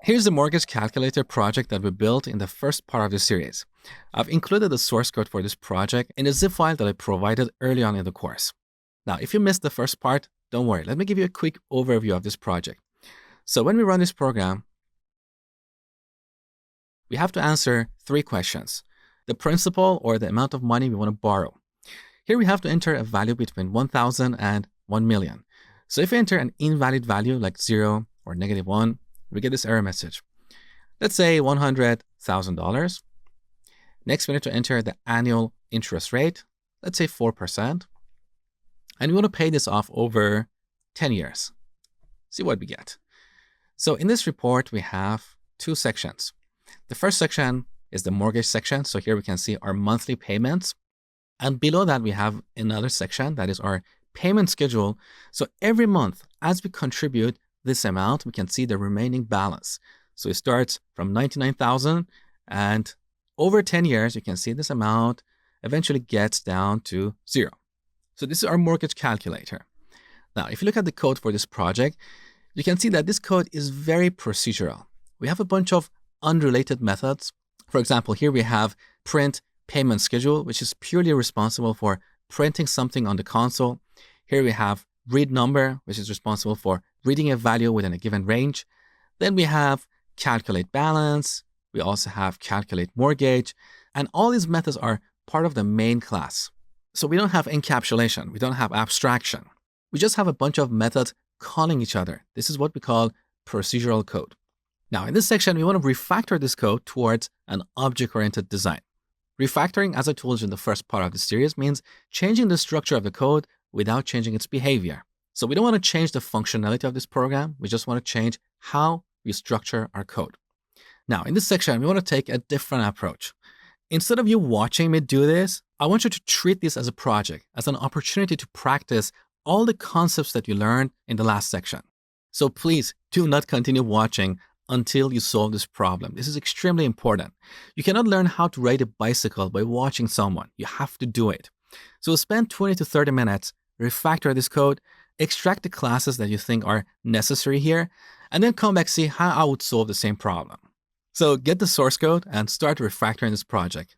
Here's the mortgage calculator project that we built in the first part of the series. I've included the source code for this project in the zip file that I provided early on in the course. Now, if you missed the first part, don't worry. Let me give you a quick overview of this project. So when we run this program, we have to answer 3 questions. The principal, or the amount of money we want to borrow. Here we have to enter a value between 1,000 and 1 million. So if we enter an invalid value like 0 or -1, we get this error message. Let's say $100,000. Next, we need to enter the annual interest rate. Let's say 4%. And we want to pay this off over 10 years. See what we get. So in this report, we have 2 sections. The first section is the mortgage section. So here we can see our monthly payments. And below that, we have another section that is our payment schedule. So every month, as we contribute this amount, we can see the remaining balance. So it starts from 99,000, and over 10 years, you can see this amount eventually gets down to 0. So this is our mortgage calculator. Now, if you look at the code for this project, you can see that this code is very procedural. We have a bunch of unrelated methods. For example, here we have print payment schedule, which is purely responsible for printing something on the console. Here we have read number, which is responsible for reading a value within a given range. Then we have calculate balance. We also have calculate mortgage. And all these methods are part of the main class. So we don't have encapsulation. We don't have abstraction. We just have a bunch of methods calling each other. This is what we call procedural code. Now, in this section, we want to refactor this code towards an object-oriented design. Refactoring, as I told you in the first part of the series, means changing the structure of the code without changing its behavior. So we don't want to change the functionality of this program. We just want to change how we structure our code. Now, in this section, we want to take a different approach. Instead of you watching me do this, I want you to treat this as a project, as an opportunity to practice all the concepts that you learned in the last section. So please do not continue watching until you solve this problem. This is extremely important. You cannot learn how to ride a bicycle by watching someone. You have to do it. So spend 20 to 30 minutes, refactor this code, extract the classes that you think are necessary here, and then come back see how I would solve the same problem. So get the source code and start refactoring this project.